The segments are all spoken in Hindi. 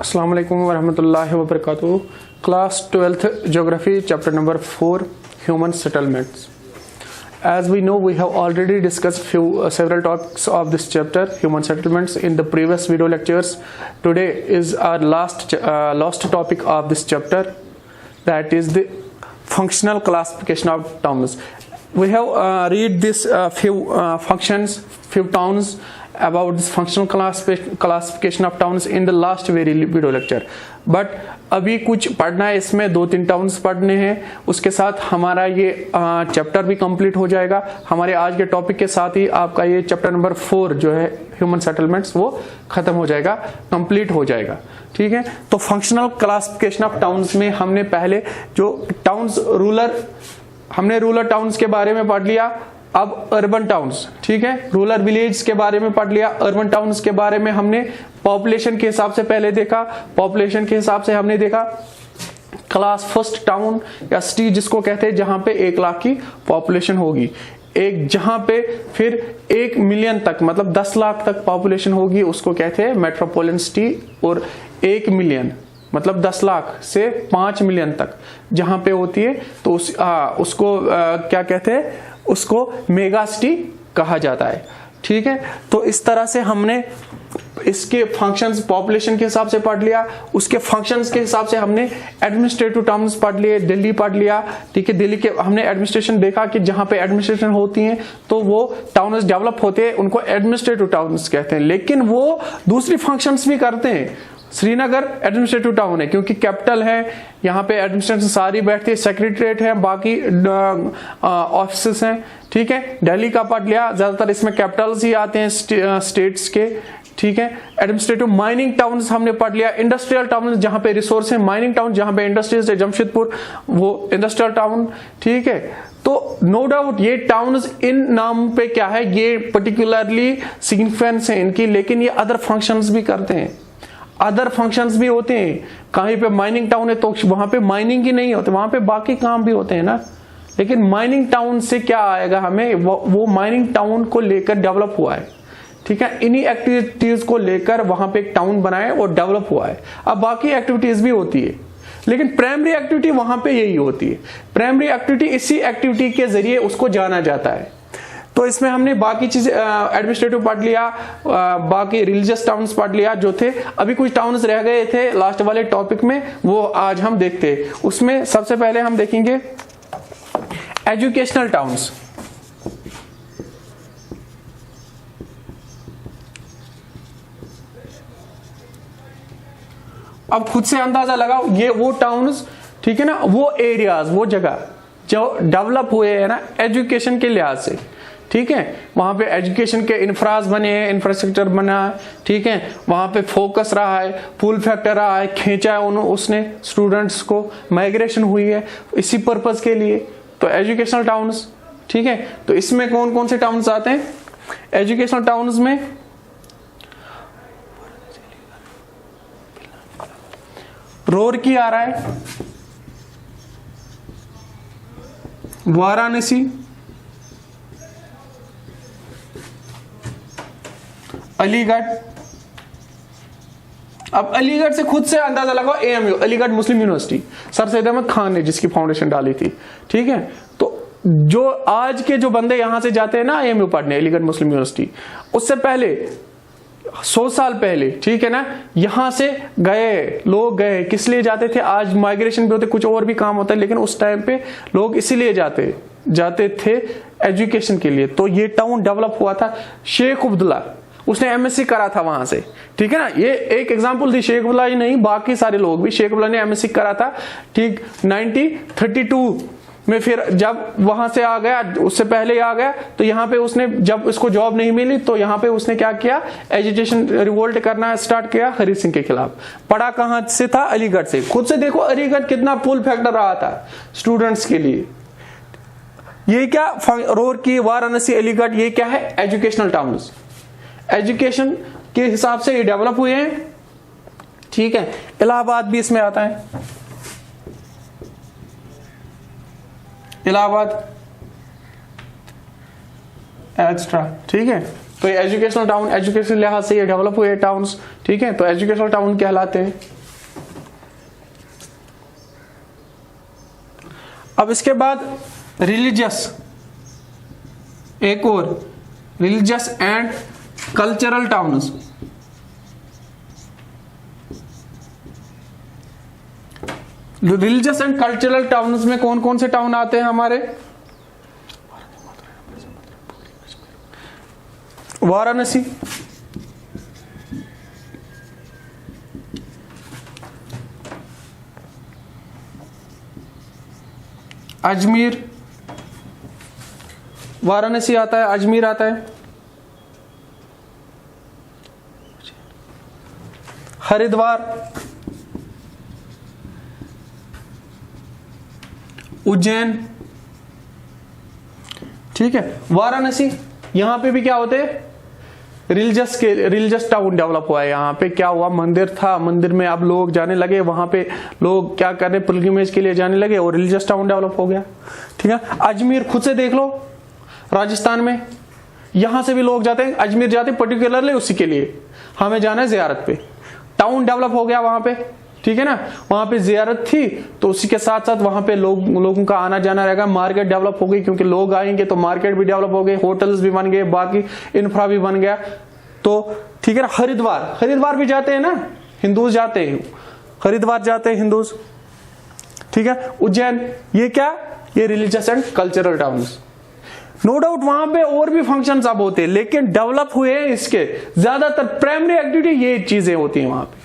अस्सलाम वालेकुम वरहमतुल्लाहि वबरकातुहू। Class 12th Geography, chapter number 4, Human Settlements. As we know, we have already discussed several topics of this chapter, Human Settlements, in the previous video lectures. Today is our last topic of this chapter, that is the functional classification of towns. We have read this few functions, few towns, about this functional classification of towns in the last video lecture. But अभी कुछ पढ़ना है, इसमें 2-3 टाउन्स पढ़ने हैं, उसके साथ हमारा ये चैप्टर भी कंप्लीट हो जाएगा। हमारे आज के टॉपिक के साथ ही आपका ये चैप्टर नंबर 4 जो है ह्यूमन सेटलमेंट्स वो खत्म हो जाएगा, कंप्लीट हो जाएगा। ठीक है, तो फंक्शनल क्लासिफिकेशन ऑफ टाउन्स में हमने पहले जो टाउन्स हमने रूरल टाउन्स के बारे में पढ़ लिया। अब अर्बन टाउन्स, ठीक है, रूरल विलेज के बारे में पढ़ लिया। अर्बन टाउन्स के बारे में हमने पॉपुलेशन के हिसाब से पहले देखा। पॉपुलेशन के हिसाब से हमने देखा क्लास फर्स्ट टाउन या सिटी जिसको कहते हैं, जहां पे 1 लाख की पॉपुलेशन होगी, एक जहां पे फिर 1 मिलियन तक मतलब 10 लाख तक पॉपुलेशन होगी, उसको कहते हैं मेट्रोपोलिटन सिटी। और 1 मिलियन मतलब 10 लाख से 5 मिलियन तक जहां पे होती है तो उसको क्या कहते हैं, उसको मेगा सिटी कहा जाता है। ठीक है, तो इस तरह से हमने इसके फंक्शंस पॉपुलेशन के हिसाब से पढ़ लिया। उसके फंक्शंस के हिसाब से हमने एडमिनिस्ट्रेटिव टाउन्स पढ़ लिए, दिल्ली पढ़ लिया। ठीक है, दिल्ली के हमने एडमिनिस्ट्रेशन देखा कि जहां पे एडमिनिस्ट्रेशन होती है तो वो टाउन्स डेवलप होते हैं, उनको एडमिनिस्ट्रेटिव टाउन्स कहते हैं। लेकिन वो दूसरी फंक्शंस भी करते हैं। श्रीनगर एडमिनिस्ट्रेटिव टाउन है क्योंकि कैपिटल है, यहाँ पे एडमिनिस्ट्रेशन सारी बैठती है, सेक्रेटरीट है, बाकी ऑफिसेस हैं। ठीक है, दिल्ली का पढ़ लिया, ज्यादातर इसमें कैपिटल्स ही आते हैं स्टेट्स के। ठीक है, एडमिनिस्ट्रेटिव माइनिंग टाउन्स हमने पढ़ लिया। इंडस्ट्रियल टाउन जहां पे रिसोर्स है, माइनिंग टाउन जहां पे इंडस्ट्रीज है, जमशेदपुर वो इंडस्ट्रियल टाउन। ठीक है, तो नो डाउट ये टाउन्स इन नाम पे क्या है, ये पर्टिकुलरली सिग्निफिकेंस है इनकी, लेकिन ये अदर फंक्शंस भी करते हैं, अदर फंक्शंस भी होते हैं। कहीं पे माइनिंग टाउन है तो वहां पे माइनिंग ही नहीं होते, वहां पे बाकी काम भी होते हैं ना। लेकिन माइनिंग टाउन से क्या आएगा हमें, वो माइनिंग टाउन को लेकर डेवलप हुआ है। ठीक है, इन्हीं एक्टिविटीज को लेकर वहां पे एक टाउन बनाए और डेवलप हुआ है। अब बाकी एक्टिविटीज भी होती है, लेकिन प्राइमरी एक्टिविटी वहां पे यही होती है। प्राइमरी एक्टिविटी, इसी एक्टिविटी के जरिए उसको जाना जाता है। तो इसमें हमने बाकी चीजें एडमिनिस्ट्रेटिव पढ़ लिया, बाकी रिलीजियस टाउन्स पढ़ लिया जो थे। अभी कुछ टाउन्स रह गए थे लास्ट वाले टॉपिक में, वो आज हम देखते हैं। उसमें सबसे पहले हम देखेंगे एजुकेशनल टाउन्स। अब खुद से अंदाजा लगाओ, ये वो टाउन्स, ठीक है ना, वो एरियाज, वो जगह जो डेवलप हुए हैं ना एजुकेशन के लिहाज से। ठीक है, वहां पे एजुकेशन के इंफ्राज बने हैं, इंफ्रास्ट्रक्चर बना है। ठीक है, वहां पे फोकस रहा है, पुल फैक्टर रहा है, खींचा है उसने स्टूडेंट्स को, माइग्रेशन हुई है इसी पर्पज के लिए, तो एजुकेशनल टाउन्स। ठीक है, तो इसमें कौन कौन से टाउन्स आते हैं एजुकेशनल टाउन्स में? रोरकी आ रहा है, वाराणसी, अलीगढ़। अब अलीगढ़ से खुद से अंदाजा लगाओ, एएमयू अलीगढ़ मुस्लिम यूनिवर्सिटी, सर सैयद अहमद खान ने जिसकी फाउंडेशन डाली थी। ठीक है, तो जो आज के जो बंदे यहां से जाते हैं ना एएमयू पढ़ने, अलीगढ़ मुस्लिम यूनिवर्सिटी, उससे पहले 100 साल पहले, ठीक है ना, यहां से लोग गए किस लिए जाते थे? आज माइग्रेशन भी होते, कुछ और भी काम होता है, लेकिन उस टाइम पे लोग इसीलिए जाते थे एजुकेशन के लिए। तो ये टाउन डेवलप हुआ था। शेख अब्दुल्ला, उसने एमएससी करा था वहां से। ठीक है ना, ये एक एग्जांपल थी, शेख अब्दुल्ला ही नहीं बाकी सारे लोग भी। शेख अब्दुल्ला ने एमएससी करा था, ठीक, 1932 में। फिर जब वहां से आ गया, उससे पहले आ गया, तो यहाँ पे उसने, जब उसको जॉब नहीं मिली तो यहाँ पे उसने क्या किया, एजुकेशन रिवोल्ट करना स्टार्ट किया हरि सिंह के खिलाफ। पढ़ा कहां से था? अलीगढ़ से। खुद से देखो अलीगढ़ कितना पुल फैक्टर रहा था स्टूडेंट्स के लिए। ये क्या, रोरकी, वाराणसी, अलीगढ़, ये क्या है? Educational towns. एजुकेशन के हिसाब से ये डेवलप हुए हैं। ठीक है, इलाहाबाद भी इसमें आता है, इलाहाबाद एक्स्ट्रा। ठीक है, तो ये एजुकेशनल टाउन, एजुकेशन लिहाज से ये डेवलप हुए टाउन्स, ठीक है, तो एजुकेशनल टाउन कहलाते हैं। अब इसके बाद रिलीजियस, एक और religious and cultural towns. Religious and cultural towns में कौन कौन से टाउन आते हैं हमारे? वाराणसी, अजमेर, वाराणसी आता है, अजमेर आता है, हरिद्वार, उज्जैन, ठीक है। वाराणसी, यहां पे भी क्या होते हैं, रिलीजियस टाउन डेवलप हुआ है। यहाँ पे क्या हुआ, मंदिर था, मंदिर में अब लोग जाने लगे, वहां पे लोग क्या कर रहे, पिलग्रिमेज के लिए जाने लगे और रिलीजियस टाउन डेवलप हो गया, ठीक है। अजमेर खुद से देख लो, राजस्थान में, यहां से भी लोग जाते हैं, अजमेर जाते हैं पर्टिकुलरली उसी के लिए, हमें जाना है जियारत पे, टाउन डेवलप हो गया वहां पे, ठीक है ना। वहां पे जियारत थी तो उसी के साथ साथ वहां पे लोगों का आना जाना रहेगा, मार्केट डेवलप हो गई, क्योंकि लोग आएंगे तो मार्केट भी डेवलप हो गए, होटल्स भी बन गए, बाकी इंफ्रा भी बन गया, तो ठीक है ना। हरिद्वार भी जाते हैं ना, हिंदूज जाते हैं, हरिद्वार जाते हैं हिंदूज, ठीक है। उज्जैन, ये क्या, ये religious and cultural towns. No doubt वहां पे और भी फंक्शंस अब होते हैं, लेकिन डेवलप हुए हैं इसके ज्यादातर प्राइमरी एक्टिविटी ये चीजें होती हैं वहां पे।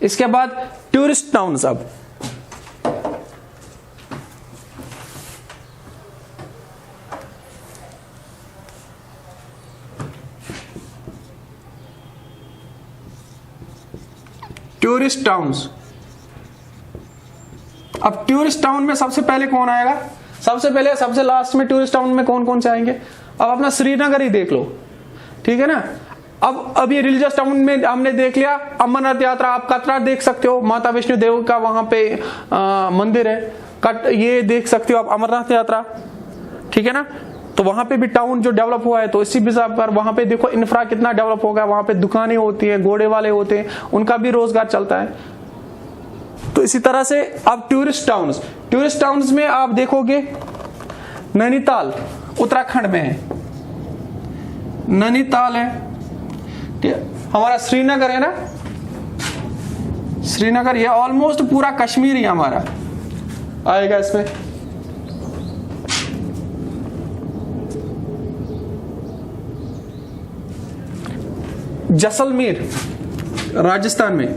इसके बाद टूरिस्ट टाउन्स। अब टूरिस्ट टाउन्स, अब टूरिस्ट टाउन में सबसे पहले कौन आएगा, सबसे लास्ट में टूरिस्ट टाउन में कौन कौन से आएंगे? अब अपना श्रीनगर ही देख लो, ठीक है ना। अब ये रिलीजियस टाउन में हमने देख लिया, अमरनाथ यात्रा, आप कटरा देख सकते हो, माता वैष्णो देवी का वहां पे मंदिर है, ये देख सकते हो आप, अमरनाथ यात्रा, ठीक है ना। तो वहां पे भी टाउन जो डेवलप हुआ है, तो इसी हिसाब पर वहां पे देखो इंफ्रा कितना डेवलप होगा, वहां पे दुकानें होती है, घोड़े वाले होते हैं, उनका भी रोजगार चलता है। तो इसी तरह से अब टूरिस्ट टाउन्स में आप देखोगे नैनीताल उत्तराखंड में है, नैनीताल है, हमारा श्रीनगर है ना, श्रीनगर, ये ऑलमोस्ट पूरा कश्मीर ही हमारा आएगा इसमें। जैसलमेर राजस्थान में,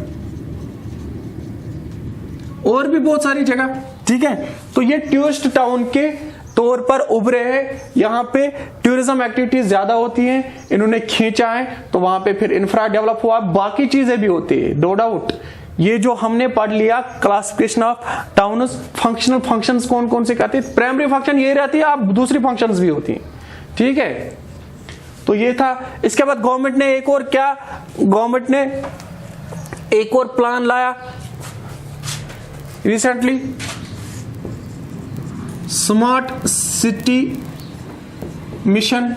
और भी बहुत सारी जगह, ठीक है। तो ये टूरिस्ट टाउन के तौर पर उभरे हैं, यहाँ पे टूरिज्म एक्टिविटीज ज्यादा होती हैं, इन्होंने खींचा है, तो वहां पे फिर इंफ्रा डेवलप हुआ, बाकी चीजें भी होती है, नो डाउट। ये जो हमने पढ़ लिया classification of towns, functional functions कौन कौन से करते हैं, प्राइमरी फंक्शन ये रहती है, अब दूसरी फंक्शंस भी होती हैं, ठीक है। तो ये था। इसके बाद गवर्नमेंट ने एक और क्या, गवर्नमेंट ने एक और प्लान लाया रिसेंटली, स्मार्ट सिटी मिशन।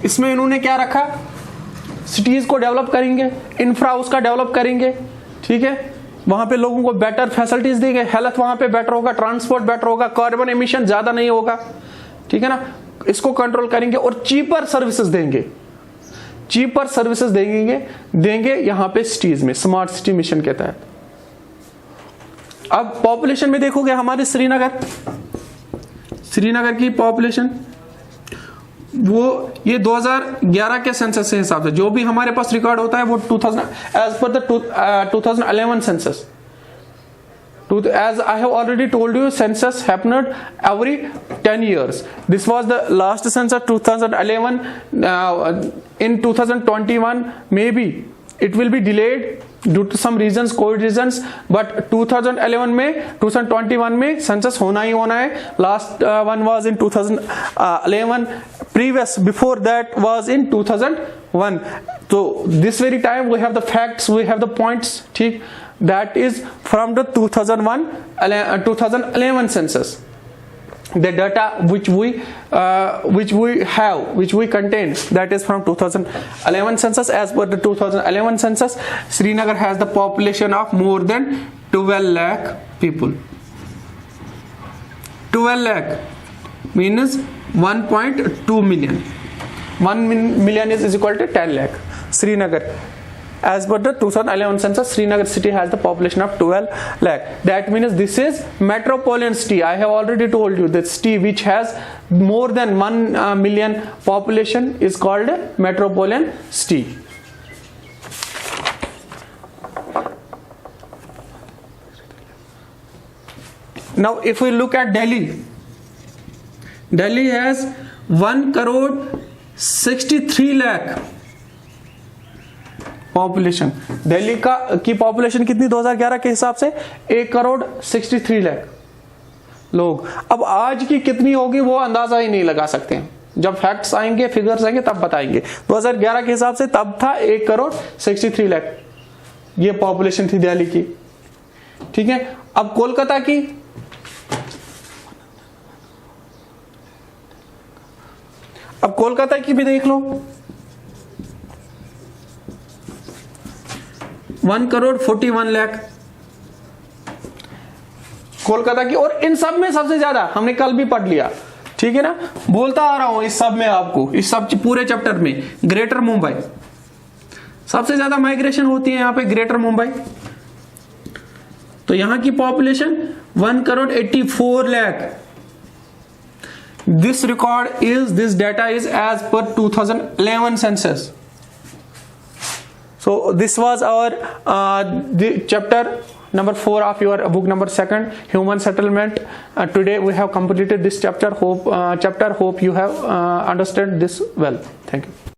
इसमें इन्होंने क्या रखा, सिटीज को डेवलप करेंगे, इंफ्रा उसका डेवलप करेंगे, ठीक है। वहां पे लोगों को बेटर फैसिलिटीज देंगे, हेल्थ वहां पे बेटर होगा, ट्रांसपोर्ट बेटर होगा, कार्बन एमिशन ज्यादा नहीं होगा, ठीक है ना। इसको कंट्रोल करेंगे और चीपर सर्विसेज देंगे, देंगे यहां पे सिटीज में, स्मार्ट सिटी मिशन के तहत। अब पॉपुलेशन में देखोगे हमारे श्रीनगर की पॉपुलेशन, वो ये 2011 के सेंसस के हिसाब से जो भी हमारे पास रिकॉर्ड होता है वो 2000 as per the 2011 census. As I have already told you, census happened every 10 years. This was the last census 2011. In 2021, maybe it will be delayed due to some reasons, COVID reasons. But 2011 में 2021 में census होना ही होना है. Last one was in 2011. Previous before that was in 2001. So this very time we have the facts, we have the points. ठीक. That is from the 2011 census. the data which we contain, that is from 2011 census. As per the 2011 census, Srinagar has the population of more than 12 lakh people. 12 lakh means 1.2 million. 1 million is equal to 10 lakh. Srinagar, as per the 2011 census, Srinagar city has the population of 12 lakh. That means this is metropolitan city. I have already told you that city which has more than 1 million population is called a metropolitan city. Now if we look at Delhi, Delhi has 1,63 lakh population. Delhi की पॉपुलेशन कितनी 2011 के हिसाब से 1,63 लाख लोग. अब आज की कितनी होगी वो अंदाजा ही नहीं लगा सकते हैं. जब फैक्ट्स आएंगे, फिगर्स आएंगे तब बताएंगे. 2011 के हिसाब से तब था 1,63 लाख ये पॉपुलेशन थी दिल्ली की. ठीक है. अब कोलकाता की, अब कोलकाता की भी देख लो. 1,41 लाख कोलकाता की. और इन सब में सबसे ज्यादा हमने कल भी पढ़ लिया, ठीक है ना, बोलता आ रहा हूं इस सब में आपको, इस सब पूरे चैप्टर में ग्रेटर मुंबई सबसे ज्यादा माइग्रेशन होती है यहां पे, ग्रेटर मुंबई. तो यहां की population 1,84 lakh. This data is as per 2011 census. So this was our the chapter number 4 of your book number 2, human settlement. Today we have completed this chapter. Hope you have understood this well. Thank you.